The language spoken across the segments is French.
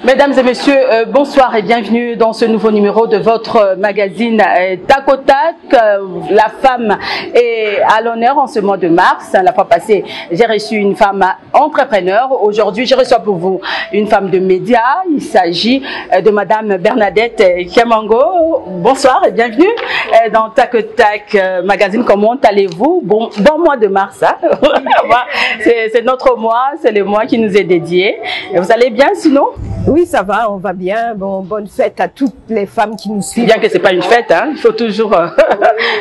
Mesdames et messieurs, bonsoir et bienvenue dans ce nouveau numéro de votre magazine Tac au Tac. La femme est à l'honneur en ce mois de mars. La fois passée, j'ai reçu une femme entrepreneur. Aujourd'hui, je reçois pour vous une femme de médias. Il s'agit de Madame Bernadette Kemango. Bonsoir et bienvenue dans Tac au Tac magazine. Comment allez-vous? Bon mois de mars. Hein? C'est notre mois, c'est le mois qui nous est dédié. Et vous allez bien sinon? Oui, ça va, on va bien. Bon, bonne fête à toutes les femmes qui nous suivent. Bien que c'est pas une fête, hein. Il faut toujours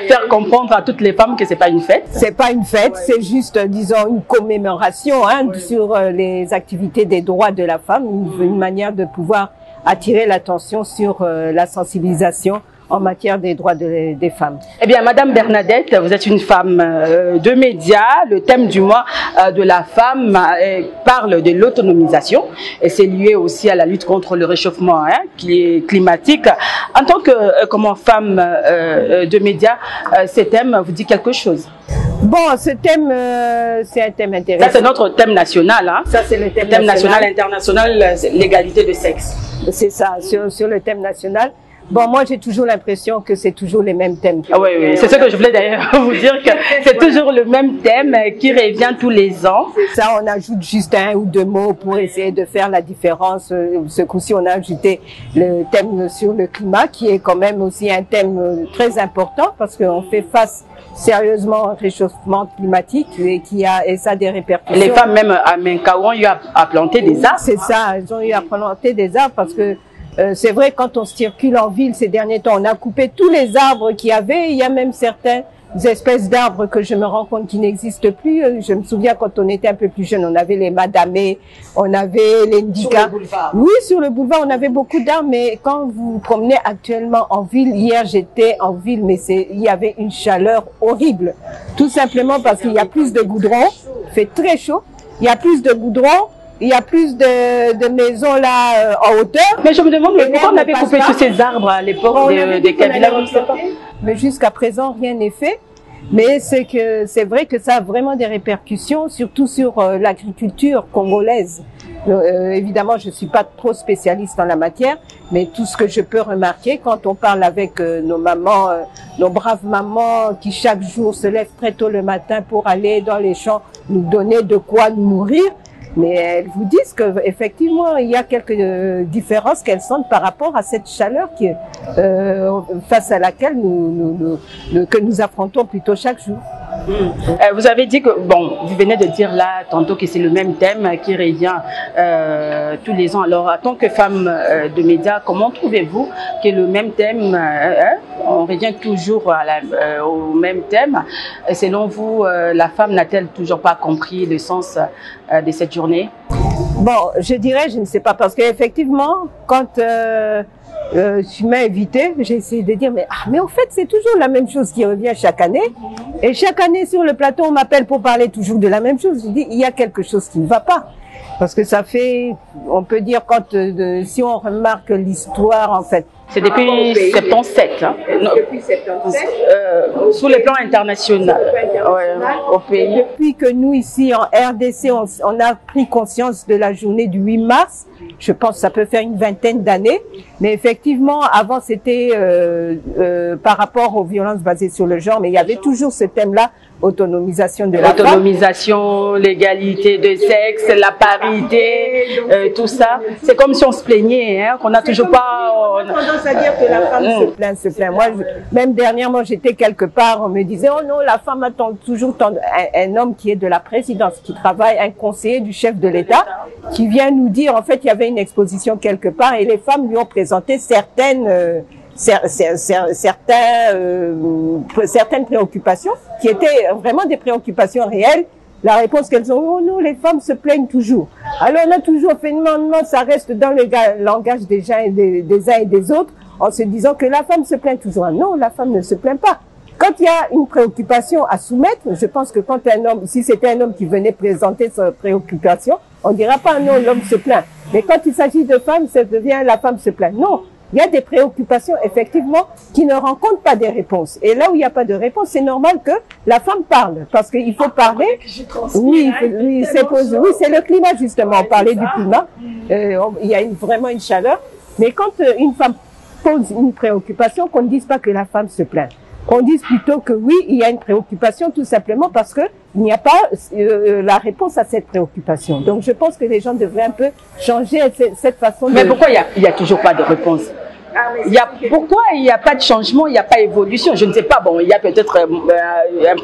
faire comprendre à toutes les femmes que c'est pas une fête. C'est pas une fête, c'est juste, disons, une commémoration sur les activités des droits de la femme, une manière de pouvoir attirer l'attention sur la sensibilisation en matière des droits des femmes. Eh bien, Madame Bernadette, vous êtes une femme de médias. Le thème du mois de la femme parle de l'autonomisation et c'est lié aussi à la lutte contre le réchauffement climatique. En tant que femme de médias, ce thème vous dit quelque chose? Bon, ce thème, c'est un thème intéressant. Ça, c'est notre thème national. Hein? Ça, c'est le thème national, international, l'égalité de sexe. C'est ça, sur le thème national. Bon, moi, j'ai toujours l'impression que c'est toujours les mêmes thèmes. Ah oui, oui. C'est ce que je voulais d'ailleurs vous dire, que c'est toujours le même thème qui revient tous les ans. C'est ça, on ajoute juste un ou deux mots pour essayer de faire la différence. Ce coup-ci, on a ajouté le thème sur le climat, qui est quand même aussi un thème très important parce qu'on fait face sérieusement au réchauffement climatique et ça a des répercussions. Les femmes même à Menkaou ont eu à planter des arbres. C'est ça, elles ont eu à planter des arbres parce que c'est vrai, quand on circule en ville ces derniers temps, on a coupé tous les arbres qu'il y avait. Il y a même certaines espèces d'arbres que je me rends compte qui n'existent plus. Je me souviens quand on était un peu plus jeune, on avait les madamés, on avait les ndika. Sur le boulevard. Oui, sur le boulevard, on avait beaucoup d'arbres. Mais quand vous vous promenez actuellement en ville, hier j'étais en ville, mais il y avait une chaleur horrible. Tout simplement parce qu'il y a plus de goudron, il fait très chaud, il y a plus de goudron. Il y a plus de maisons là en hauteur. Mais je me demande pourquoi on avait coupé tous ces arbres à l'époque des Kabila. Mais jusqu'à présent, rien n'est fait. Mais c'est vrai que ça a vraiment des répercussions, surtout sur l'agriculture congolaise. Évidemment, je suis pas trop spécialiste en la matière, mais tout ce que je peux remarquer quand on parle avec nos mamans, nos braves mamans qui chaque jour se lèvent très tôt le matin pour aller dans les champs nous donner de quoi nous nourrir. Mais elles vous disent qu'effectivement, il y a quelques différences qu'elles sentent par rapport à cette chaleur face à laquelle que nous affrontons plutôt chaque jour. Vous avez dit que, vous venez de dire là tantôt que c'est le même thème qui revient tous les ans. Alors, en tant que femme de médias, comment trouvez-vous que le même thème, on revient toujours au même thème? Selon vous, la femme n'a-t-elle toujours pas compris le sens de cette journée? Bon, je dirais, je ne sais pas, parce qu'effectivement, quand tu m'as invité, j'ai essayé de dire, mais en fait, c'est toujours la même chose qui revient chaque année. Et chaque année, sur le plateau, on m'appelle pour parler toujours de la même chose. Je dis, il y a quelque chose qui ne va pas. Parce que ça fait, on peut dire, si on remarque l'histoire, en fait. C'est depuis 77, hein? Depuis 77. Sous le plan international. Au pays. Depuis que nous, ici, en RDC, on a pris conscience de la journée du 8 mars, je pense que ça peut faire une vingtaine d'années. Mais effectivement, avant, c'était par rapport aux violences basées sur le genre, mais il y avait toujours ce thème-là, autonomisation de la femme. L'autonomisation, l'égalité de sexe, la parité, tout ça. C'est comme si on se plaignait, hein, qu'on n'a toujours pas... On a tendance à dire que la femme se plaint. Moi, même dernièrement, j'étais quelque part, on me disait, oh non, la femme attend toujours un homme qui est de la présidence, qui travaille, un conseiller du chef de l'État, qui vient nous dire, en fait, il y avait une exposition quelque part et les femmes lui ont présenté certaines préoccupations qui étaient vraiment des préoccupations réelles. La réponse qu'elles ont, oh non, les femmes se plaignent toujours. Alors on a toujours fait, non, ça reste dans le langage des uns et des autres, en se disant que la femme se plaint toujours. Non, la femme ne se plaint pas. Quand il y a une préoccupation à soumettre, je pense que quand un homme, si c'était un homme qui venait présenter sa préoccupation, on dira pas non, l'homme se plaint. Mais quand il s'agit de femmes, ça devient la femme se plaint. Non, il y a des préoccupations, effectivement, qui ne rencontrent pas des réponses. Et là où il n'y a pas de réponse, c'est normal que la femme parle, parce qu'il faut parler. Oui, c'est le climat, justement. On parlait du climat. Il y a vraiment une chaleur. Mais quand une femme pose une préoccupation, qu'on ne dise pas que la femme se plaint. Qu'on dise plutôt que oui, il y a une préoccupation, tout simplement parce que il n'y a pas la réponse à cette préoccupation. Donc je pense que les gens devraient un peu changer cette façon de... Mais pourquoi il y a toujours pas de réponse? Pourquoi il n'y a pas de changement, il n'y a pas d'évolution? Je ne sais pas, bon, il y a peut-être un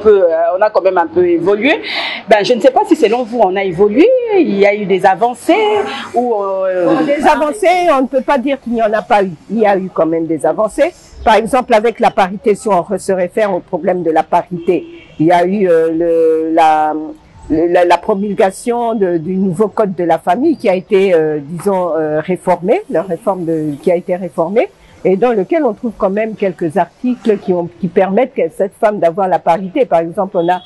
peu, on a quand même un peu évolué. Ben, je ne sais pas si selon vous on a évolué, il y a eu des avancées ou... Des avancées, on ne peut pas dire qu'il n'y en a pas eu. Il y a eu quand même des avancées. Par exemple, avec la parité, si on se réfère au problème de la parité, il y a eu la promulgation du nouveau code de la famille qui a été, disons, réformé, la réforme qui a été réformée, et dans lequel on trouve quand même quelques articles qui permettent à cette femme d'avoir la parité. Par exemple, on a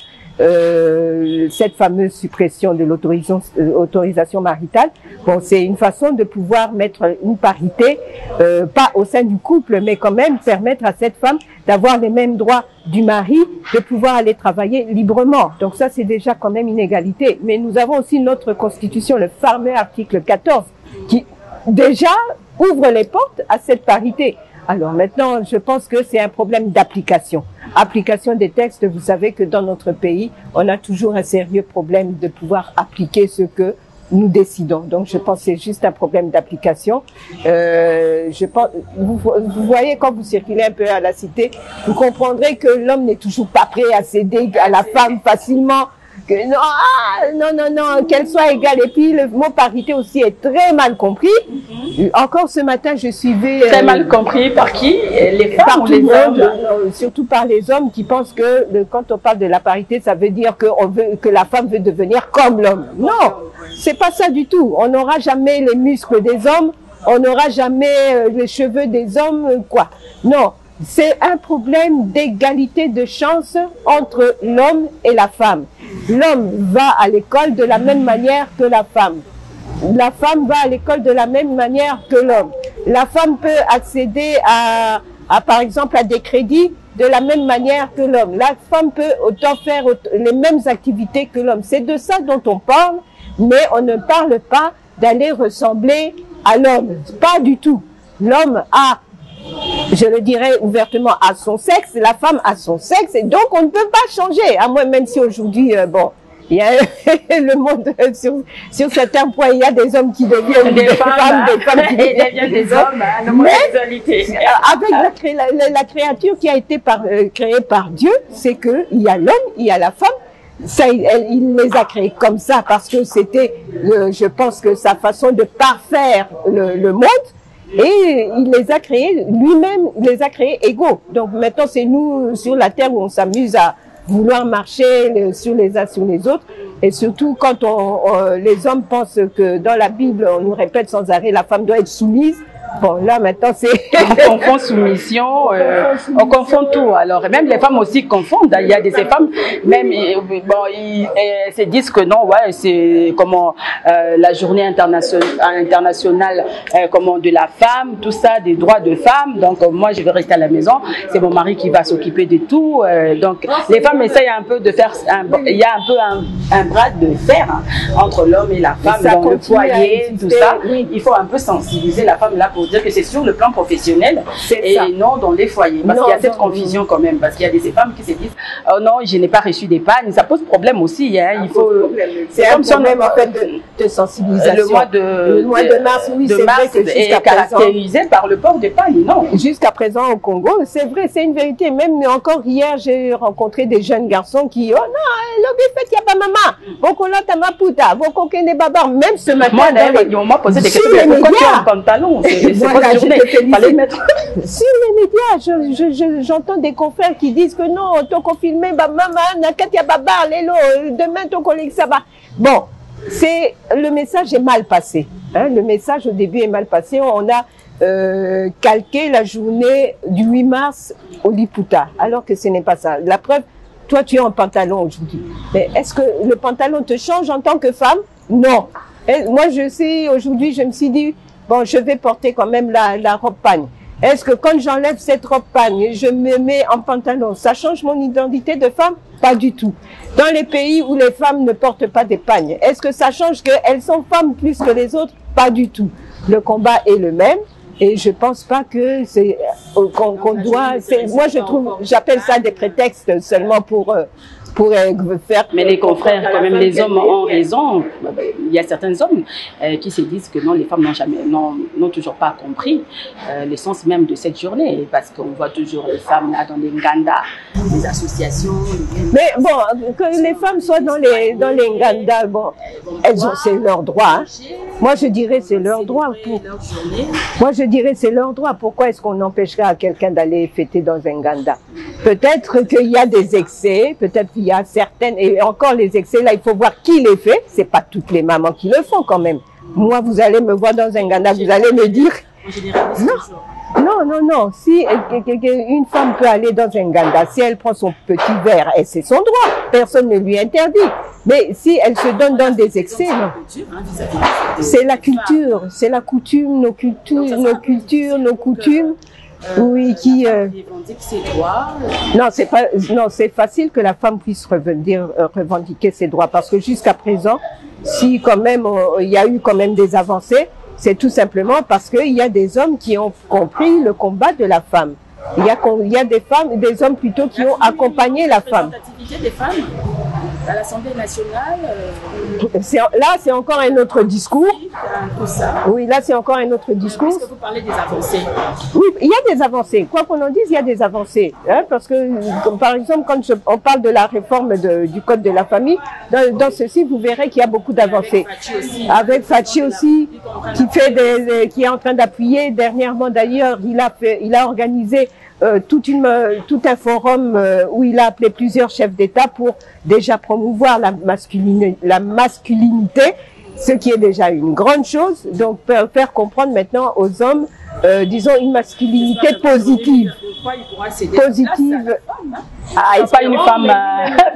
cette fameuse suppression de l'autorisation maritale. Bon, c'est une façon de pouvoir mettre une parité, pas au sein du couple, mais quand même permettre à cette femme d'avoir les mêmes droits du mari, de pouvoir aller travailler librement. Donc ça, c'est déjà quand même une égalité. Mais nous avons aussi notre constitution, le fameux article 14, qui déjà ouvre les portes à cette parité. Alors maintenant, je pense que c'est un problème d'application. Application des textes, vous savez que dans notre pays, on a toujours un sérieux problème de pouvoir appliquer ce que nous décidons. Donc je pense que c'est juste un problème d'application. Je pense, vous voyez, quand vous circulez un peu à la cité, vous comprendrez que l'homme n'est toujours pas prêt à céder à la femme facilement. Que non, qu'elle soit égale. Et puis le mot parité aussi est très mal compris. Encore ce matin, je suivais... Très mal compris par qui? Les femmes ou les hommes? Surtout par les hommes qui pensent que quand on parle de la parité, ça veut dire que la femme veut devenir comme l'homme. Non, c'est pas ça du tout. On n'aura jamais les muscles des hommes, on n'aura jamais les cheveux des hommes, quoi. Non. C'est un problème d'égalité de chance entre l'homme et la femme. L'homme va à l'école de la même manière que la femme. La femme va à l'école de la même manière que l'homme. La femme peut accéder à par exemple, à des crédits de la même manière que l'homme. La femme peut autant faire les mêmes activités que l'homme. C'est de ça dont on parle, mais on ne parle pas d'aller ressembler à l'homme. Pas du tout. L'homme a, je le dirais ouvertement, à son sexe, la femme a son sexe, et donc on ne peut pas changer. À moi, même si aujourd'hui, bon, il y a le monde sur certains points, il y a des hommes qui deviennent des femmes, des femmes qui deviennent des hommes, l'homosexualité. Avec la créature qui a été créée par Dieu, c'est que il y a l'homme, il y a la femme. Ça, il les a créés comme ça parce que c'était, je pense que sa façon de parfaire le monde. Et il les a créés, lui-même, il les a créés égaux. Donc maintenant, c'est nous, sur la terre, où on s'amuse à vouloir marcher sur les uns sur les autres. Et surtout, quand les hommes pensent que dans la Bible, on nous répète sans arrêt, la femme doit être soumise. Bon, là, maintenant, c'est... On confond soumission, on confond tout. Alors, et même les femmes aussi confondent. Il y a des femmes, même, bon, ils se disent que non, ouais, c'est comment la journée internationale comment, de la femme, tout ça, des droits de femmes. Donc, moi, je vais rester à la maison. C'est mon mari qui va s'occuper de tout. Donc, les femmes essayent un peu de faire... il y a un peu un bras de fer hein, entre l'homme et la femme dans le foyer, tout ça. Oui. Il faut un peu sensibiliser la femme là pour dire que c'est sur le plan professionnel et non dans les foyers. Parce qu'il y a cette confusion quand même. Parce qu'il y a des femmes qui se disent « Oh non, je n'ai pas reçu d'épargne ». Ça pose problème aussi. Hein. Il faut... C'est comme si on même en fait de sensibilisation. Le mois de mars, oui, c'est vrai que est caractérisé par le port d'épargne, non? Jusqu'à présent au Congo, c'est vrai, c'est une vérité. Même encore hier, j'ai rencontré des jeunes garçons qui « Oh non, l'obé fait qu'il n'y a pas maman. Vokolo tamaputa, vokokene babar ». Même ce matin, on m'a posé des questions. Pourquoi tu as un pantalon? Voilà, sur les médias, j'entends des confrères qui disent que non, toko filmé, bah maman, nakatia babar, lelo, demain toko ça. Bon, le message est mal passé. Hein, le message au début est mal passé. On a calqué la journée du 8 mars au Liputa, alors que ce n'est pas ça. La preuve, toi tu es en pantalon aujourd'hui. Mais est-ce que le pantalon te change en tant que femme? Non. Et moi je sais, aujourd'hui je me suis dit, bon, je vais porter quand même la robe pagne. Est-ce que quand j'enlève cette robe pagne et je me mets en pantalon, ça change mon identité de femme? Pas du tout. Dans les pays où les femmes ne portent pas des pagnes, est-ce que ça change qu'elles sont femmes plus que les autres? Pas du tout. Le combat est le même. Et je pense pas que c'est qu'on doit. Moi, je trouve, j'appelle ça des prétextes seulement pour faire. Mais les confrères, quand même, les hommes ont raison. Il y a certains hommes qui se disent que non, les femmes n'ont toujours pas compris le sens même de cette journée, parce qu'on voit toujours les femmes là dans les Nganda, les associations. Mais bon, que les femmes soient dans les Nganda, bon, c'est leur droit. Hein. Moi, je dirais c'est leur droit. Moi, je dirais c'est leur droit. Pourquoi est-ce qu'on empêcherait à quelqu'un d'aller fêter dans un Nganda? Peut-être qu'il y a des excès, peut-être qu'il y a certaines, et encore les excès, là, il faut voir qui les fait. C'est pas toutes les mamans qui le font quand même. Moi, vous allez me voir dans un Nganda, vous allez me dire, non. Si une femme peut aller dans un Nganda, si elle prend son petit verre, c'est son droit. Personne ne lui interdit. Mais si elle se donne dans des excès, non. C'est la culture, c'est la coutume, nos coutumes. Oui, qui ses droits. Non, c'est facile que la femme puisse revendiquer ses droits, parce que jusqu'à présent, si quand même il y a eu quand même des avancées, c'est tout simplement parce qu'il y a des hommes qui ont compris le combat de la femme. Il y a des hommes plutôt qui ont accompagné la femme. Des femmes à l'Assemblée nationale. Là, c'est encore un autre discours. Oui, là, c'est encore un autre discours. Est-ce que vous parlez des avancées? Oui, il y a des avancées. Quoi qu'on en dise, il y a des avancées. Hein, parce que, par exemple, quand on parle de la réforme du Code de la famille, dans ceci, vous verrez qu'il y a beaucoup d'avancées. Avec Fachi aussi, qui est en train d'appuyer. Dernièrement, d'ailleurs, il a organisé tout un forum où il a appelé plusieurs chefs d'État pour déjà promouvoir la masculinité, ce qui est déjà une grande chose. Donc faire comprendre maintenant aux hommes, disons, une masculinité positive. Positive. Et pas une femme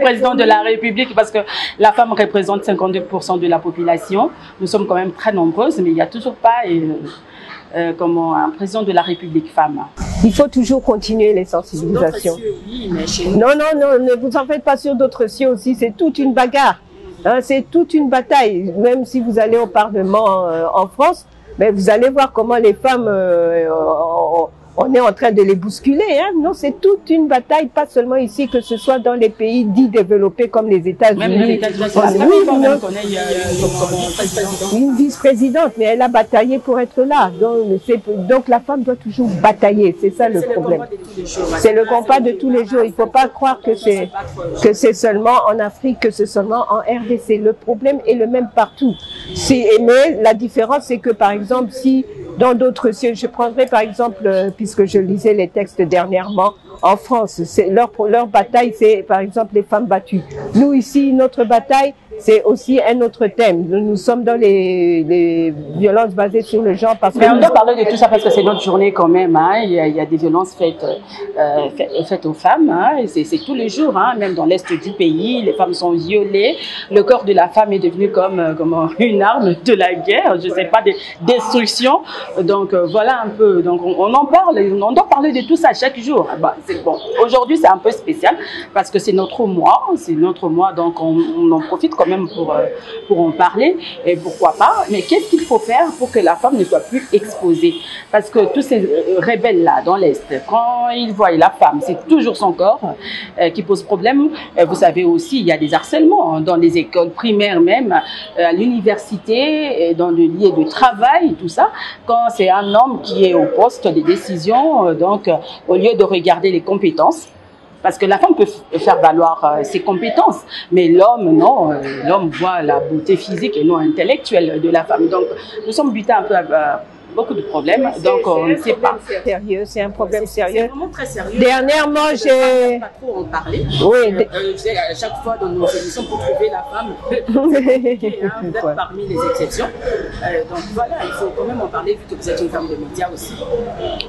présidente de la République, parce que la femme représente 52% de la population. Nous sommes quand même très nombreuses, mais il n'y a toujours pas comme un président de la République femme. Il faut toujours continuer les sensibilisations. Non, ne vous en faites pas sur d'autres cieux aussi, c'est toute une bagarre. Hein, c'est toute une bataille. Même si vous allez au Parlement en France, mais vous allez voir comment les femmes, on est en train de les bousculer. Hein. Non, c'est toute une bataille, pas seulement ici, que ce soit dans les pays dits développés comme les États-Unis. Même les États-Unis, une vice-présidente, mais elle a bataillé pour être là. Donc la femme doit toujours batailler, c'est ça le problème. C'est le combat de tous les jours. Il ne faut pas croire que c'est seulement en Afrique, que c'est seulement en RDC. Le problème est le même partout. Mais la différence, c'est que par exemple, si dans d'autres cieux, je prendrai par exemple, puisque je lisais les textes dernièrement, en France, leur bataille, c'est par exemple les femmes battues. Nous ici, notre bataille, c'est aussi un autre thème. Nous sommes dans les violences basées sur le genre. Mais on doit parler de tout ça parce que c'est notre journée quand même. Hein. Il y a des violences faites aux femmes. Hein. C'est tous les jours, hein. Même dans l'est du pays, les femmes sont violées. Le corps de la femme est devenu comme une arme de la guerre. Je sais pas, de destruction. Donc voilà un peu. Donc on en parle. On doit parler de tout ça chaque jour. Bah, c'est bon. Aujourd'hui c'est un peu spécial parce que c'est notre mois. Donc on en profite quand même pour en parler, et pourquoi pas, mais qu'est-ce qu'il faut faire pour que la femme ne soit plus exposée? Parce que tous ces rebelles-là dans l'Est, quand ils voient la femme, c'est toujours son corps qui pose problème. Vous savez aussi, il y a des harcèlements dans les écoles primaires même, à l'université, dans le lieu de travail, tout ça, quand c'est un homme qui est au poste de décision, donc au lieu de regarder les compétences, parce que la femme peut faire valoir ses compétences, mais l'homme, non. L'homme voit la beauté physique et non intellectuelle de la femme. Donc, nous sommes butés un peu à beaucoup de problèmes. Donc, on ne sait pas. C'est un problème sérieux. C'est vraiment très sérieux. Dernièrement, j'ai... pas trop en parler. Oui. À chaque fois dans nos émissions, pour trouver la femme, vous êtes parmi les exceptions. Donc, voilà, il faut quand même en parler, vu que vous êtes une femme de médias aussi.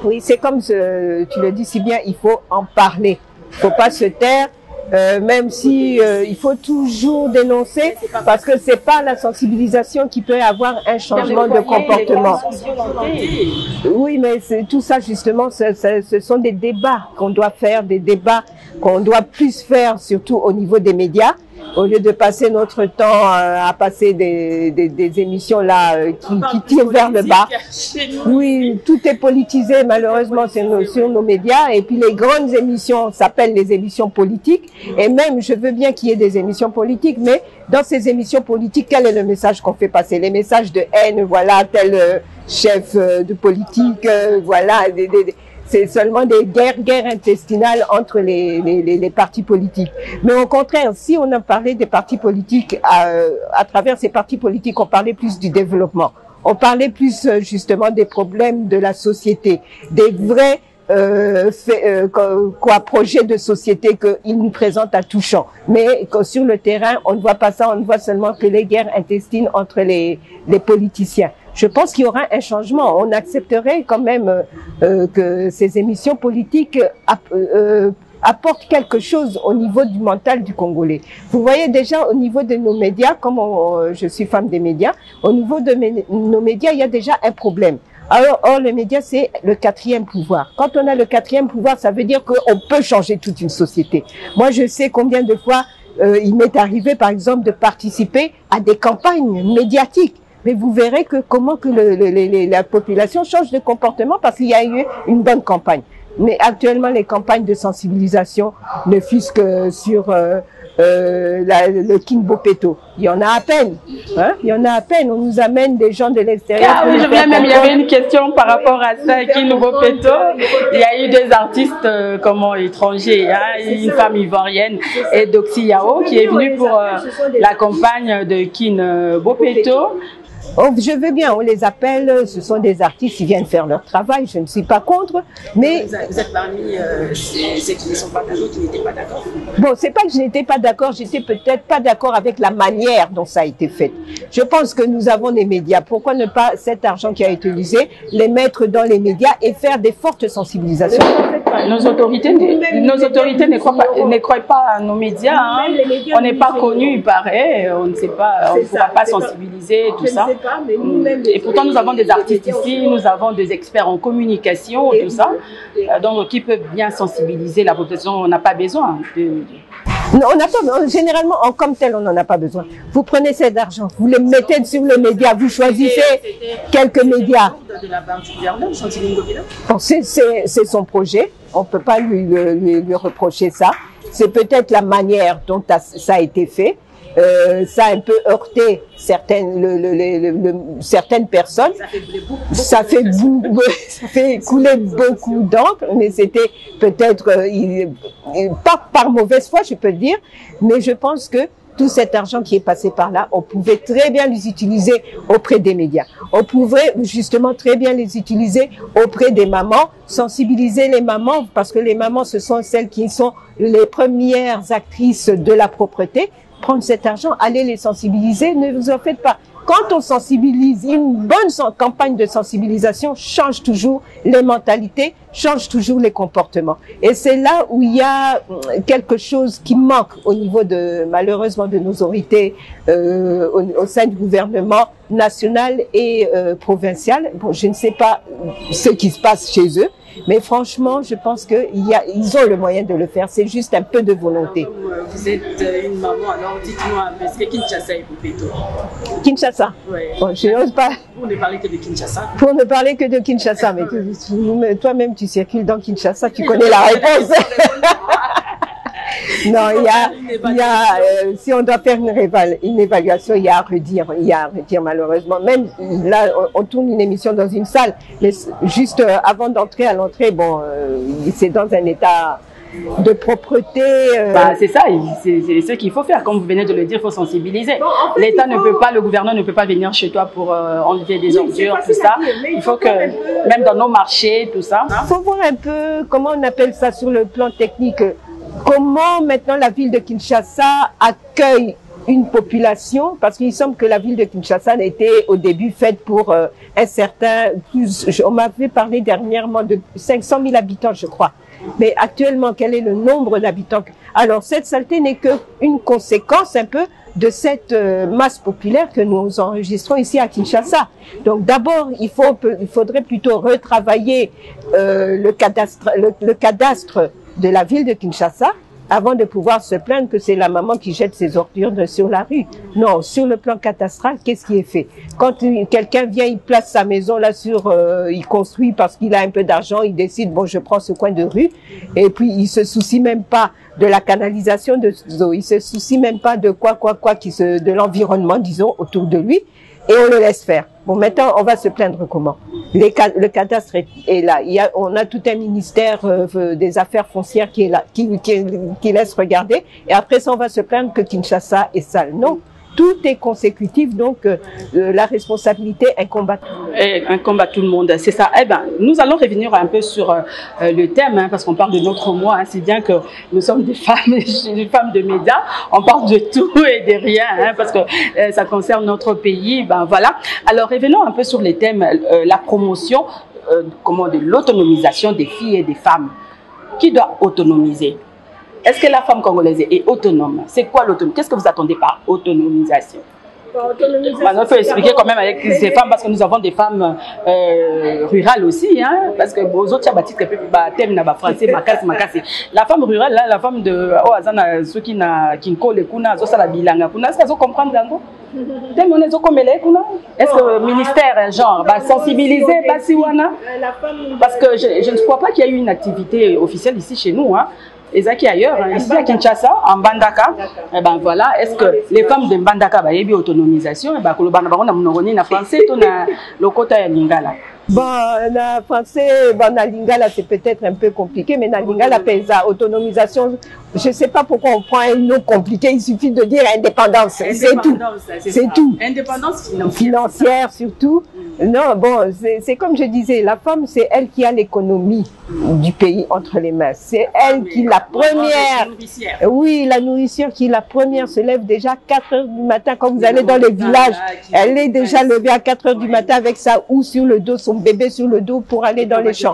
Oui, c'est comme tu le dis si bien, il faut en parler. Il ne faut pas se taire même si il faut toujours dénoncer, parce que c'est pas la sensibilisation qui peut avoir un changement de comportement. Oui, mais tout ça justement, ce sont des débats qu'on doit faire, des débats qu'on doit plus faire, surtout au niveau des médias, au lieu de passer notre temps à passer des émissions là qui tirent vers le bas. Oui, tout est politisé malheureusement sur nos médias, et puis les grandes émissions s'appellent les émissions politiques, et même je veux bien qu'il y ait des émissions politiques, mais dans ces émissions politiques, quel est le message qu'on fait passer? Les messages de haine, voilà, tel chef de politique, voilà, c'est seulement des guerres intestinales entre les partis politiques. Mais au contraire, si on a parlé des partis politiques, à travers ces partis politiques, on parlait plus du développement. On parlait plus justement des problèmes de la société, des vrais projets de société qu'ils nous présentent à tout champ. Mais sur le terrain, on ne voit pas ça, on ne voit seulement que les guerres intestines entre les politiciens. Je pense qu'il y aura un changement. On accepterait quand même que ces émissions politiques apportent quelque chose au niveau du mental du Congolais. Vous voyez déjà au niveau de nos médias, comme je suis femme des médias, au niveau de nos médias, il y a déjà un problème. Alors, or, le média, c'est le quatrième pouvoir. Quand on a le quatrième pouvoir, ça veut dire qu'on peut changer toute une société. Moi, je sais combien de fois il m'est arrivé, par exemple, de participer à des campagnes médiatiques. Mais vous verrez que comment que la population change de comportement parce qu'il y a eu une bonne campagne. Mais actuellement, les campagnes de sensibilisation ne fût-ce que sur le Kinbopeto. Il y en a à peine. Hein? Il y en a à peine. On nous amène des gens de l'extérieur. Ah oui, je viens même, il y avait une question par rapport à ça, Kinbopeto. Il y a eu des artistes étrangers, hein? Une femme ivoirienne, et Doxy Yao, qui est venue pour la campagne de Kinbopeto. Oh, je veux bien, on les appelle, ce sont des artistes qui viennent faire leur travail, je ne suis pas contre, mais... Vous êtes parmi ceux qui ne sont pas d'accord, qui n'étaient pas d'accord? Bon, c'est pas que je n'étais pas d'accord, j'étais peut-être pas d'accord avec la manière dont ça a été fait. Je pense que nous avons des médias, pourquoi ne pas cet argent qui a été utilisé, les mettre dans les médias et faire des fortes sensibilisations? Nos autorités ne croient pas à nos médias, hein. On n'est pas connus, il paraît, on ne sait pas, on ne pourra pas sensibiliser, tout ça. Et pourtant, nous avons des artistes ici, nous avons des experts en communication, tout ça, donc qui peuvent bien sensibiliser la population. On n'a pas besoin de... Non, on n'a pas, généralement, comme tel, on n'en a pas besoin. Vous prenez cet argent, vous le mettez sur le média, vous choisissez quelques médias. Bon, c'est son projet, on ne peut pas lui reprocher ça. C'est peut-être la manière dont ça a été fait. Ça a un peu heurté certaines personnes. Ça fait couler beaucoup d'encre, mais c'était peut-être pas par mauvaise foi, je peux le dire, mais je pense que tout cet argent qui est passé par là, on pouvait très bien les utiliser auprès des médias. On pouvait justement très bien les utiliser auprès des mamans, sensibiliser les mamans, parce que les mamans, ce sont celles qui sont les premières actrices de la propreté. Prendre cet argent, allez les sensibiliser, ne vous en faites pas. Quand on sensibilise, une bonne campagne de sensibilisation change toujours les mentalités, change toujours les comportements. Et c'est là où il y a quelque chose qui manque au niveau malheureusement, de nos autorités au sein du gouvernement national et provincial. Bon, je ne sais pas ce qui se passe chez eux, mais franchement, je pense ils ont le moyen de le faire. C'est juste un peu de volonté. Vous êtes une maman, alors dites-moi, est-ce que Kinshasa est Bopeto? Kinshasa? Oui. Bon, je n'ose pas. Pour ne parler que de Kinshasa. Pour ne parler que de Kinshasa, mais toi-même tu circules dans Kinshasa, tu connais la réponse. Non, si on doit faire une évaluation, il y a à redire malheureusement. Même là, on tourne une émission dans une salle, mais juste avant d'entrer à l'entrée, bon, c'est dans un état de propreté. C'est ça, c'est ce qu'il faut faire. Comme vous venez de le dire, il faut sensibiliser. Bon, en fait, l'État ne peut pas, le gouvernement ne peut pas venir chez toi pour enlever des ordures, tout ça. Il faut que, même dans nos marchés, tout ça. Il faut voir un peu comment on appelle ça sur le plan technique. Comment maintenant la ville de Kinshasa accueille une population, parce qu'il semble que la ville de Kinshasa a été au début faite pour un certain, on m'avait parlé dernièrement de 500 000 habitants, je crois. Mais actuellement, quel est le nombre d'habitants? Alors, cette saleté n'est qu'une conséquence un peu de cette masse populaire que nous enregistrons ici à Kinshasa. Donc d'abord, il faudrait plutôt retravailler le cadastre de la ville de Kinshasa avant de pouvoir se plaindre que c'est la maman qui jette ses ordures sur la rue. Non, sur le plan catastral, qu'est-ce qui est fait? Quand quelqu'un vient, il place sa maison là il construit parce qu'il a un peu d'argent, il décide, bon, je prends ce coin de rue, et puis il se soucie même pas de la canalisation de eau, il se soucie même pas de de l'environnement, disons, autour de lui, et on le laisse faire. Bon, maintenant, on va se plaindre comment? Le cadastre est là. On a tout un ministère des affaires foncières qui est là, qui laisse regarder. Et après ça, on va se plaindre que Kinshasa est sale. Non. Tout est consécutif, donc la responsabilité incombe à tout le monde. Incombe à tout le monde, c'est ça. Eh ben, nous allons revenir un peu sur le thème, hein, parce qu'on parle de notre moi, hein, c'est bien que nous sommes des femmes de médias, on parle de tout et de rien, hein, parce que ça concerne notre pays. Ben voilà. Alors revenons un peu sur les thèmes, la promotion, de l'autonomisation des filles et des femmes. Qui doit autonomiser? Est-ce que la femme congolaise est autonome? C'est quoi l'autonomie? Qu'est-ce que vous attendez par autonomisation? Il faut expliquer quand même avec ces femmes, parce que nous avons des femmes rurales aussi, hein, parce que aux autres thème na français makasi. La femme rurale là, la femme de ceux qui nkole kuna zo sala bilanga kuna, est-ce qu'elles comprendre yango? Est-ce que le ministère genre va sensibiliser Basiwana? Parce que je ne crois pas qu'il y ait eu une activité officielle ici chez nous, hein. Ezaki ailleurs, hein, ici à Kinshasa, en Mbandaka, et ben voilà, est-ce que les femmes de Mbandaka bah yebi autonomisation, et ben que le banabana monogoni na français, tout na lokota ya lingala. Bon, na français, na lingala c'est peut-être un peu compliqué, mais na lingala pesa autonomisation. Je sais pas pourquoi on prend un nom compliqué. Il suffit de dire indépendance, c'est tout. C'est tout. Indépendance financière surtout. Non, bon, c'est comme je disais, la femme, c'est elle qui a l'économie du pays entre les mains. C'est elle qui, la première, oui, la nourricière qui, la première, se lève déjà à 4 heures du matin. Quand vous allez dans les villages, elle est déjà levée à 4 heures du matin avec sa houe sur le dos, son bébé sur le dos pour aller dans les champs.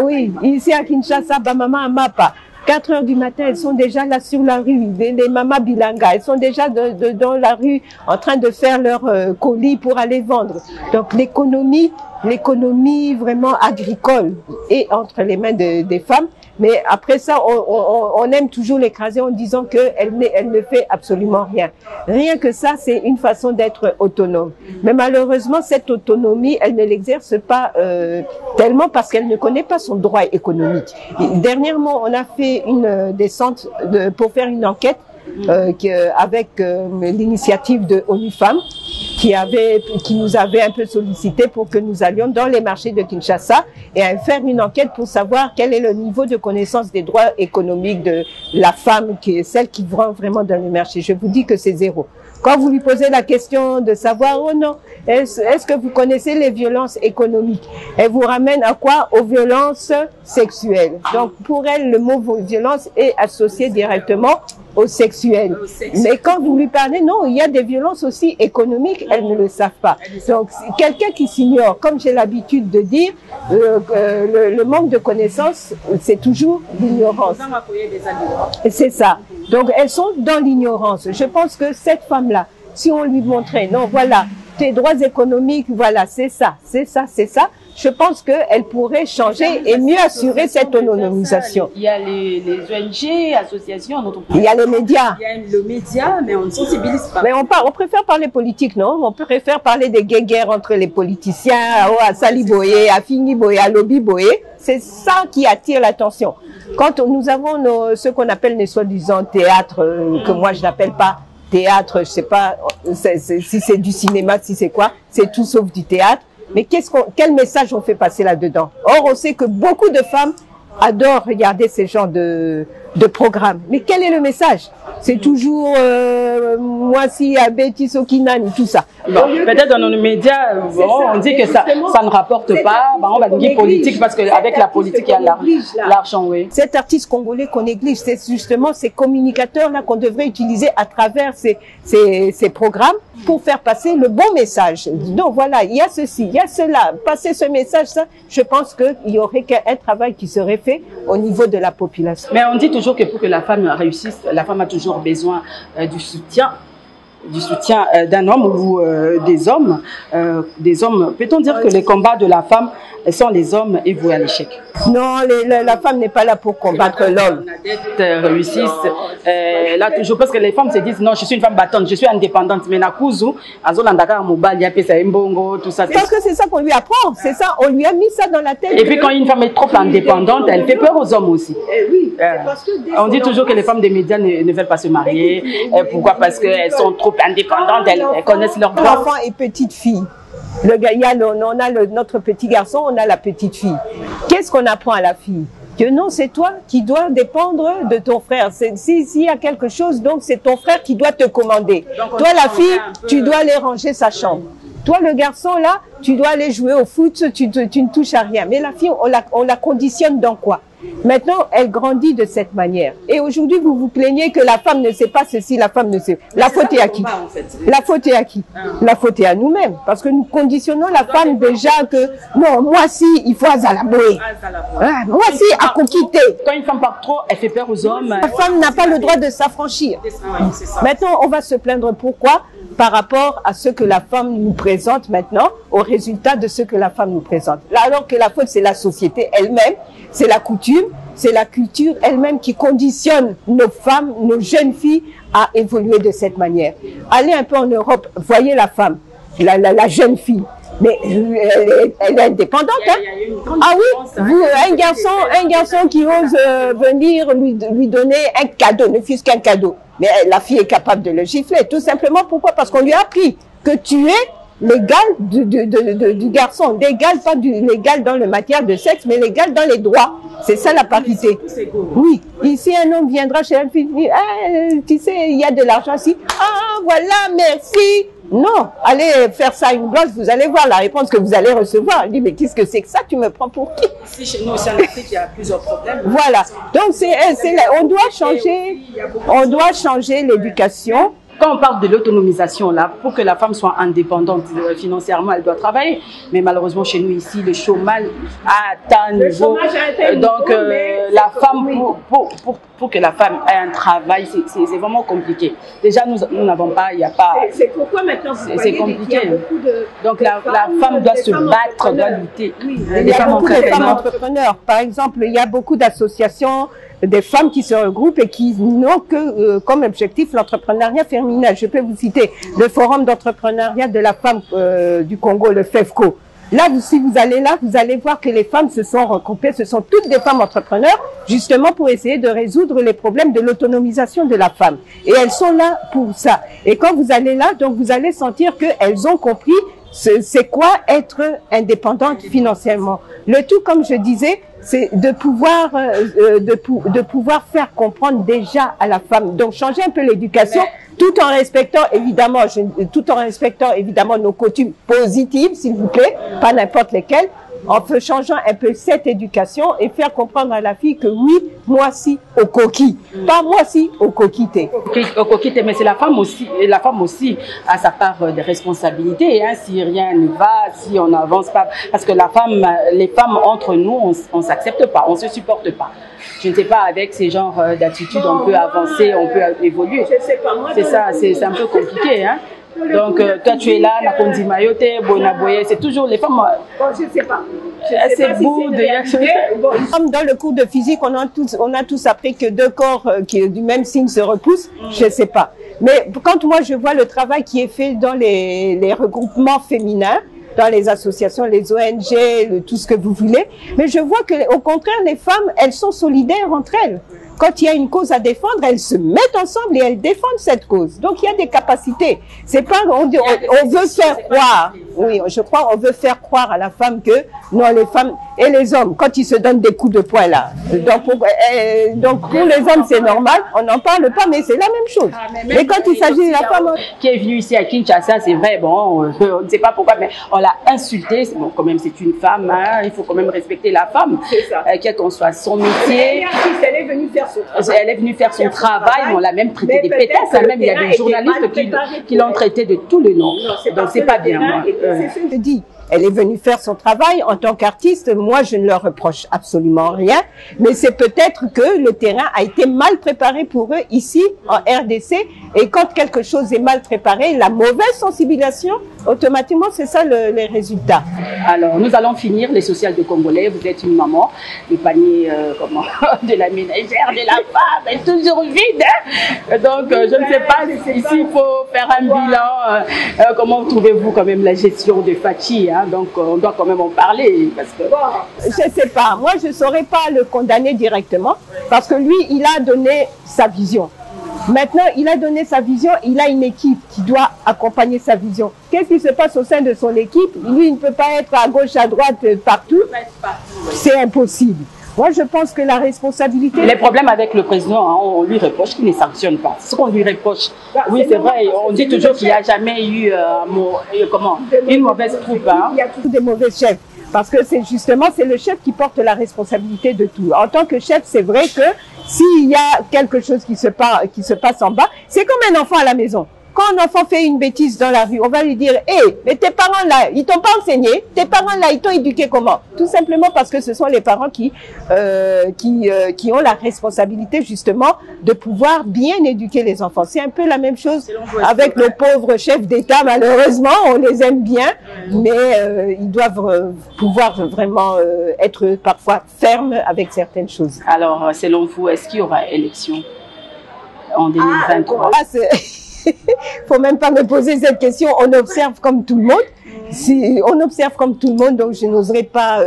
Oui, ici à Kinshasa, maman Amapa. 4 heures du matin, elles sont déjà là sur la rue, les mamas bilanga, elles sont déjà dans la rue en train de faire leurs colis pour aller vendre. Donc l'économie vraiment agricole est entre les mains des femmes. Mais après ça, on aime toujours l'écraser en disant qu'elle ne fait absolument rien. Rien que ça, c'est une façon d'être autonome. Mais malheureusement, cette autonomie, elle ne l'exerce pas tellement parce qu'elle ne connaît pas son droit économique. Dernièrement, on a fait une descente pour faire une enquête avec l'initiative de ONU Femmes qui nous avait un peu sollicité pour que nous allions dans les marchés de Kinshasa et faire une enquête pour savoir quel est le niveau de connaissance des droits économiques de la femme, qui est celle qui vend vraiment dans les marchés. Je vous dis que c'est zéro. Quand vous lui posez la question de savoir, oh non, est-ce que vous connaissez les violences économiques? Elle vous ramène à quoi? Aux violences sexuelles. Donc pour elle, le mot violence est associé directement au sexuel. Mais quand vous lui parlez, non, il y a des violences aussi économiques, elles ne le savent pas. Donc quelqu'un qui s'ignore, comme j'ai l'habitude de dire, le manque de connaissances, c'est toujours l'ignorance. C'est ça. Donc elles sont dans l'ignorance. Je pense que cette femme-là, si on lui montrait, non, voilà, tes droits économiques, voilà, c'est ça, c'est ça, c'est ça, je pense qu'elle pourrait changer et mieux assurer cette autonomisation. Il y a les ONG, associations, il y a les médias. Il y a le média, mais on ne sensibilise pas. Mais on préfère parler politique, non? On préfère parler des guerres entre les politiciens, à Sali Boye, à Fini Boye, à Lobby Boye. C'est ça qui attire l'attention. Quand nous avons ce qu'on appelle les soi-disant théâtres, que moi je n'appelle pas théâtre, je sais pas si c'est du cinéma, si c'est quoi, c'est tout sauf du théâtre. Mais quel message on fait passer là-dedans? Or, on sait que beaucoup de femmes adorent regarder ces genres de programmes. Mais quel est le message? C'est toujours moi si Betty Sokinani, tout ça. Bon, peut-être dans nos médias, on dit que ça ne rapporte pas. On va dire politique parce qu'avec la politique, il y a l'argent, oui. Cet artiste congolais qu'on néglige, c'est justement ces communicateurs-là qu'on devrait utiliser à travers ces programmes pour faire passer le bon message. Donc voilà, il y a ceci, il y a cela. Passer ce message, ça, je pense qu'il y aurait un travail qui serait fait au niveau de la population. Mais on dit toujours que pour que la femme réussisse, la femme a toujours besoin du soutien d'un homme ou des hommes. Peut-on dire que les combats de la femme sont les hommes et voués à l'échec? Non, la femme n'est pas là pour combattre l'homme. Réussissent là toujours parce que les femmes se disent non, je suis une femme battante, je suis indépendante, mais nakuzu azolandaka mobali apesa mbongo tout ça. Parce que c'est ça qu'on lui apprend, c'est ça, on lui a mis ça dans la tête. Et puis quand une femme est trop indépendante, elle fait peur aux hommes aussi. Oui, on dit toujours que les femmes des médias ne veulent pas se marier. Pourquoi? Parce qu'elles sont trop indépendantes, elles connaissent leurs droits. Enfant et petite fille. On a notre petit garçon, on a la petite fille. Qu'est-ce qu'on apprend à la fille? Que non, c'est toi qui dois dépendre de ton frère. S'il y a quelque chose, donc c'est ton frère qui doit te commander. Toi, la fille, tu dois aller ranger sa chambre. Toi, le garçon, là, tu dois aller jouer au foot, tu ne touches à rien. Mais la fille, on la conditionne dans quoi? Maintenant, elle grandit de cette manière. Et aujourd'hui, vous vous plaignez que la femme ne sait pas ceci, la femme ne sait. La faute est à qui? La faute est à qui? La faute est à nous-mêmes. Parce que nous conditionnons la femme déjà que, non, moi si, il faut azalaboué. Moi si, à quitter. Quand une femme part trop, elle fait peur aux hommes. La femme n'a pas le droit de s'affranchir. Maintenant, on va se plaindre pourquoi? Par rapport à ce que la femme nous présente maintenant, au résultat de ce que la femme nous présente. Alors que la faute, c'est la société elle-même, c'est la coutume, c'est la culture elle-même qui conditionne nos femmes, nos jeunes filles à évoluer de cette manière. Allez un peu en Europe, voyez la femme, la jeune fille. Mais elle est indépendante, hein? Ah oui, un garçon qui ose venir lui donner un cadeau, ne fût-ce qu'un cadeau. Mais la fille est capable de le gifler, tout simplement. Pourquoi? Parce qu'on lui a appris que tu es l'égal du garçon, l'égal, pas l'égal dans le matière de sexe, mais l'égal dans les droits. C'est ça la parité. Oui, ici un homme viendra chez elle, tu sais, il y a de l'argent ici. Ah, voilà, merci. Non, allez faire ça à une blouse, vous allez voir la réponse que vous allez recevoir. Elle dit, mais qu'est-ce que c'est que ça? Tu me prends pour qui? Ici, chez nous, c'est en Afrique, il y a plusieurs problèmes. Voilà. Donc, on doit changer l'éducation. Quand on parle de l'autonomisation, là, pour que la femme soit indépendante financièrement, elle doit travailler. Mais malheureusement, chez nous, ici, le chômage a atteint un niveau. Donc, la femme, pour que la femme ait un travail, c'est vraiment compliqué. Déjà, nous n'avons pas, il n'y a pas... C'est pourquoi maintenant, c'est compliqué. Donc, la femme doit se battre, doit lutter. Oui, il y a beaucoup de femmes entrepreneurs. Par exemple, il y a beaucoup d'associations, des femmes qui se regroupent et qui n'ont que comme objectif l'entrepreneuriat féminin. Je peux vous citer le Forum d'entrepreneuriat de la femme du Congo, le FEFCO. Là, si vous allez là, vous allez voir que les femmes se sont regroupées, ce sont toutes des femmes entrepreneurs, justement pour essayer de résoudre les problèmes de l'autonomisation de la femme. Et elles sont là pour ça. Et quand vous allez là, donc vous allez sentir qu'elles ont compris c'est quoi être indépendante financièrement. Le tout, comme je disais, c'est de pouvoir faire comprendre déjà à la femme. Donc changer un peu l'éducation, tout en respectant évidemment nos coutumes positives, s'il vous plaît, pas n'importe lesquelles, en changeant un peu cette éducation et faire comprendre à la fille que oui, moi si au coquille, pas moi si au coquité. Au coquité, mais c'est la femme aussi a sa part de responsabilité. Hein, si rien ne va, si on n'avance pas, parce que les femmes entre nous, on s'accepte pas, on se supporte pas. Je ne sais pas, avec ces genres d'attitudes, on peut avancer, on peut évoluer. C'est ça, c'est un peu compliqué, hein. Donc, toi, tu es là, Nakondi Mayote, Bonaboye, c'est toujours les femmes. Bon, je ne sais pas. C'est beau de... Comme dans le cours de physique, on a tous appris que deux corps qui du même signe se repoussent. Je ne sais pas. Mais quand moi, je vois le travail qui est fait dans les regroupements féminins, dans les associations, les ONG, tout ce que vous voulez, mais je vois que, au contraire, les femmes, elles sont solidaires entre elles. Quand il y a une cause à défendre, elles se mettent ensemble et elles défendent cette cause. Donc il y a des capacités. C'est pas on veut faire croire. Oui, je crois on veut faire croire à la femme que Non, les femmes et les hommes, quand ils se donnent des coups de poing là. Donc pour les hommes, c'est normal, on n'en parle pas, mais c'est la même chose. Mais quand il s'agit de la femme... Qui est venue ici à Kinshasa, c'est vrai, bon, on ne sait pas pourquoi, mais on l'a insultée. Bon, quand même, c'est une femme, hein, il faut quand même respecter la femme, quel qu'on soit son métier. Elle est venue faire son travail. Elle est venue faire son travail, on l'a même traité de pétasse, même il y a des journalistes qui l'ont traité de tous les noms. Donc c'est pas bien. C'est ce que je dis. Elle est venue faire son travail en tant qu'artiste. Moi, je ne leur reproche absolument rien. Mais c'est peut-être que le terrain a été mal préparé pour eux ici, en RDC. Et quand quelque chose est mal préparé, la mauvaise sensibilisation, automatiquement, c'est ça les résultats. Alors, nous allons finir les sociales de Congolais. Vous êtes une maman. Le panier de la ménagère, de la femme est toujours vide. Hein? Donc, je ne sais pas si ici, il faut faire un bilan. Comment trouvez-vous quand même la gestion de Fachi, hein? Donc, on doit quand même en parler. Parce que... Je ne sais pas. Moi, je ne saurais pas le condamner directement parce que lui, il a donné sa vision. Maintenant, il a donné sa vision, il a une équipe qui doit accompagner sa vision. Qu'est-ce qui se passe au sein de son équipe? Lui, il ne peut pas être à gauche, à droite, partout. C'est impossible. Moi, je pense que la responsabilité... Les problèmes avec le président, hein, on lui reproche qu'il ne sanctionne pas. Ce qu'on lui reproche, oui, c'est vrai, on dit toujours qu'il n'y a jamais eu une mauvaise troupe. Hein. Il y a toujours des mauvais chefs. Parce que c'est justement, c'est le chef qui porte la responsabilité de tout. En tant que chef, c'est vrai que s'il y a quelque chose qui se passe en bas, c'est comme un enfant à la maison. Quand un enfant fait une bêtise dans la rue, on va lui dire « Hey, mais tes parents là, ils t'ont pas enseigné, tes parents là, ils t'ont éduqué comment ?» Tout simplement parce que ce sont les parents qui ont la responsabilité justement de pouvoir bien éduquer les enfants. C'est un peu la même chose avec nos pauvres chefs d'État, malheureusement, on les aime bien, mais ils doivent pouvoir vraiment être parfois fermes avec certaines choses. Alors, selon vous, est-ce qu'il y aura élection en 2023? Faut même pas me poser cette question. On observe comme tout le monde. Si on observe comme tout le monde, donc je n'oserais pas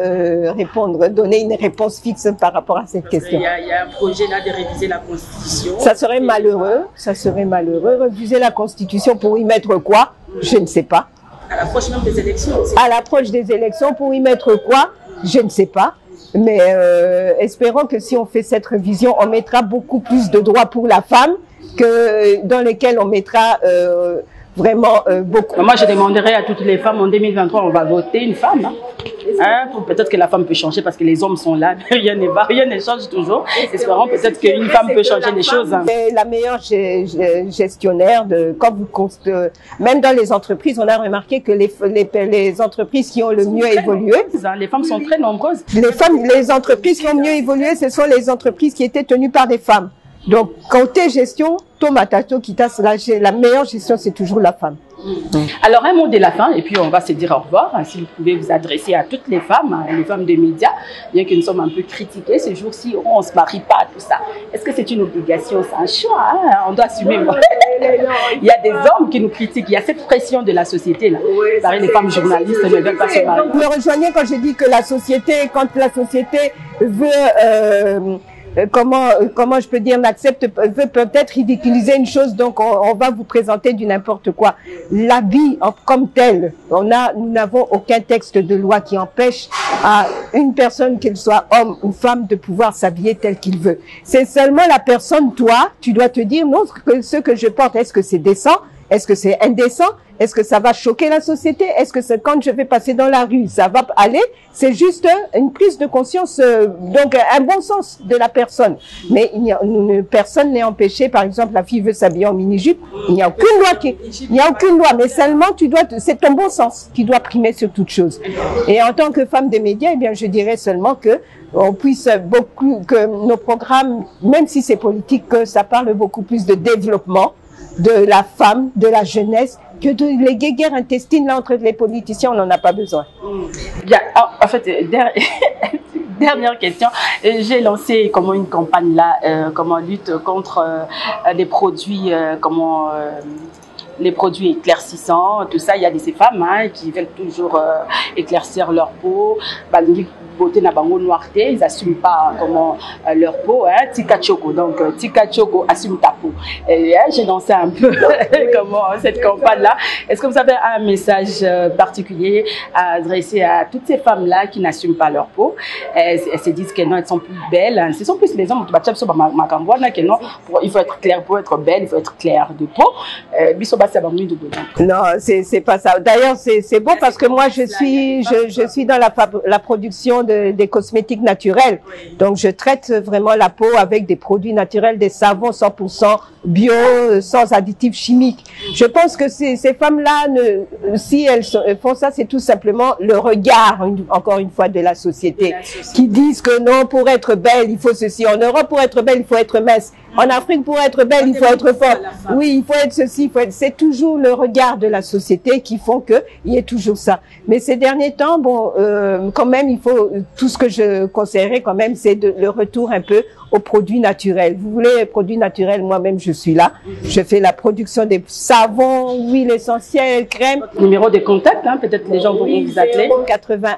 donner une réponse fixe par rapport à cette question. Il y a un projet là de réviser la Constitution. Ça serait malheureux. Ça serait malheureux. Réviser la Constitution pour y mettre quoi? Je ne sais pas. À l'approche même des élections aussi. À l'approche des élections, pour y mettre quoi? Je ne sais pas. Mais espérons que si on fait cette révision, on mettra beaucoup plus de droits pour la femme dans lesquels on mettra vraiment beaucoup. Moi, je demanderais à toutes les femmes en 2023, on va voter une femme. Hein, peut-être que la femme peut changer parce que les hommes sont là, rien ne change toujours. Espérons peut-être qu'une femme peut changer les choses. Hein. C'est la meilleure gestionnaire même dans les entreprises, on a remarqué que les entreprises qui ont le mieux évolué. Les femmes sont très nombreuses. Les entreprises qui ont mieux évolué, ce sont les entreprises qui étaient tenues par des femmes. Donc, côté gestion, la meilleure gestion, c'est toujours la femme. Alors, un mot de la fin, et puis on va se dire au revoir. Si vous pouvez vous adresser à toutes les femmes des médias, bien que nous sommes un peu critiqués ces jours-ci, on ne se marie pas, tout ça. Est-ce que c'est une obligation? C'est un choix, hein? On doit assumer. Il y a des hommes qui nous critiquent, il y a cette pression de la société, là. Pareil, les femmes journalistes ne veulent pas se marier. Vous me rejoignez quand je dis que quand la société veut... comment je peux dire, veut peut-être ridiculiser une chose, donc on va vous présenter du n'importe quoi. La vie comme telle, nous n'avons aucun texte de loi qui empêche à une personne, qu'elle soit homme ou femme, de pouvoir s'habiller tel qu'il veut. C'est seulement la personne, toi, tu dois te dire, non, ce que je porte, est-ce que c'est décent? Est-ce que c'est indécent? Est-ce que ça va choquer la société? Est-ce que quand je vais passer dans la rue, ça va aller? C'est juste une prise de conscience, donc un bon sens de la personne. Mais personne n'est empêché. Par exemple, la fille veut s'habiller en mini-jupe. Il n'y a aucune loi. Mais seulement c'est ton bon sens qui doit primer sur toute chose. Et en tant que femme des médias, eh bien, je dirais seulement que nos programmes, même si c'est politique, que ça parle beaucoup plus de développement de la femme, de la jeunesse, que les guerres intestines là, entre les politiciens, on n'en a pas besoin. Bien, en fait, dernière question. J'ai lancé une campagne là, lutte contre des produits les produits éclaircissants, tout ça. Il y a de ces femmes hein, qui veulent toujours éclaircir leur peau. Beauté na bango noirté, ils n'assument pas comment leur peau, hein, Tika Choco, donc Tika Choco assume ta peau. Et j'ai dansé un peu comment cette campagne-là. Est-ce que vous avez un message particulier à adresser à toutes ces femmes-là qui n'assument pas leur peau? Elles se disent que non, elles sont plus belles. Ce sont plus les hommes qui non, il faut être clair pour être belle, il faut être clair de peau. Non, c'est pas ça. D'ailleurs, c'est beau parce que moi, je suis dans la production des cosmétiques naturels. Donc, je traite vraiment la peau avec des produits naturels, des savons 100% bio, sans additifs chimiques. Je pense que ces femmes-là, si elles font ça, c'est tout simplement le regard, encore une fois, de la société, qui disent que non, pour être belle, il faut ceci. En Europe, pour être belle, il faut être mince. En Afrique, pour être belle, il faut être forte. Oui, il faut être ceci, c'est toujours le regard de la société qui font que il y ait toujours ça. Mais ces derniers temps, bon, quand même, il faut, tout ce que je conseillerais quand même, c'est le retour un peu aux produits naturels. Vous voulez les produits naturels, moi-même, je suis là. Je fais la production des savons, huiles essentielles, crèmes. Numéro de contact, hein, peut-être les gens vont vous appeler. 81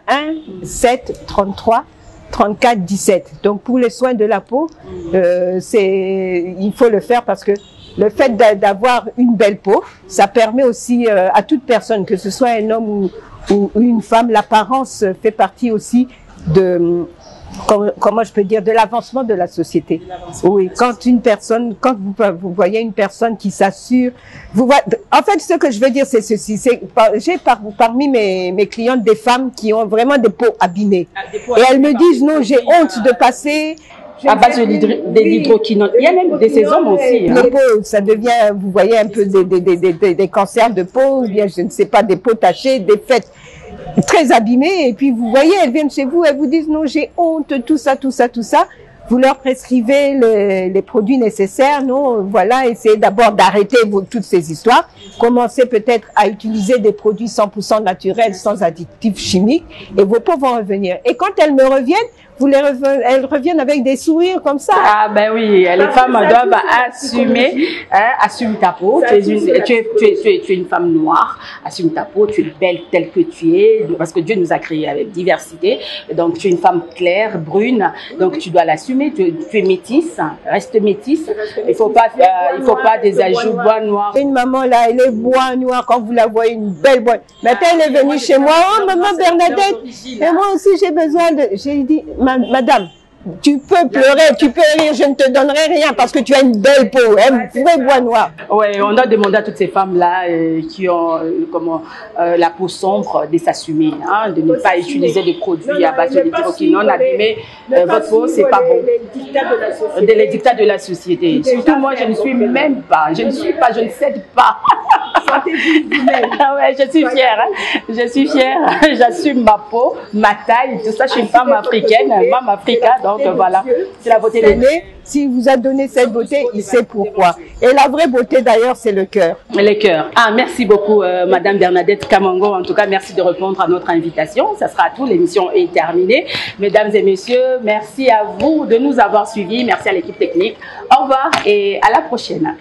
7 33 34 17. Donc pour les soins de la peau, il faut le faire parce que le fait d'avoir une belle peau, ça permet aussi à toute personne, que ce soit un homme ou une femme, l'apparence fait partie aussi de comment je peux dire, de l'avancement de la société. Oui, quand vous voyez une personne qui s'assure, en fait, ce que je veux dire, c'est ceci, j'ai parmi mes clientes des femmes qui ont vraiment des peaux abîmées. Et elles me disent, non, j'ai honte de passer à base de l'hydroquinone. Il y a même des hommes aussi. Les peaux, ça devient, vous voyez, un peu des cancers de peau, ou bien, je ne sais pas, des peaux tachées, des fêtes très abîmées, et puis vous voyez, elles viennent chez vous, elles vous disent non, j'ai honte, tout ça. Vous leur prescrivez les produits nécessaires, non, voilà, essayez d'abord d'arrêter toutes ces histoires, commencez peut-être à utiliser des produits 100% naturels, sans additifs chimiques, et vos peaux vont revenir. Et quand elles me reviennent, elles reviennent avec des sourires comme ça. Ah ben oui, les femmes doivent assumer, assume ta peau. Tu es une femme noire, assume ta peau, tu es belle telle que tu es, parce que Dieu nous a créés avec diversité. Donc tu es une femme claire, brune, donc tu dois l'assumer. Tu es métisse, reste métisse. Il faut pas des ajouts bois noirs. Une maman là, elle est bois noir quand vous la voyez, une belle bois. Maintenant elle est venue chez moi, oh maman Bernadette, et moi aussi j'ai besoin de, j'ai dit, madame, tu peux pleurer, tu peux rire, je ne te donnerai rien parce que tu as une belle peau, un vrai bois noir. Oui, on doit demander à toutes ces femmes-là qui ont la peau sombre de s'assumer, hein, de ne pas utiliser des produits à base de l'hydroquinone, abîmer votre peau, c'est pas bon. Les dictats de la société. Surtout moi, je ne suis même pas, je ne cède pas. Ouais, je suis fière, hein. Je suis fière, j'assume ma peau, ma taille, tout ça. Je suis une femme africaine, femme africaine, donc voilà, c'est la beauté de Dieu. S'il vous a donné cette beauté, il sait pourquoi. Et la vraie beauté d'ailleurs, c'est le cœur. Le cœur. Ah, merci beaucoup, Madame Bernadette Kamango. En tout cas, merci de répondre à notre invitation. Ça sera tout, l'émission est terminée. Mesdames et messieurs, merci à vous de nous avoir suivis. Merci à l'équipe technique. Au revoir et à la prochaine.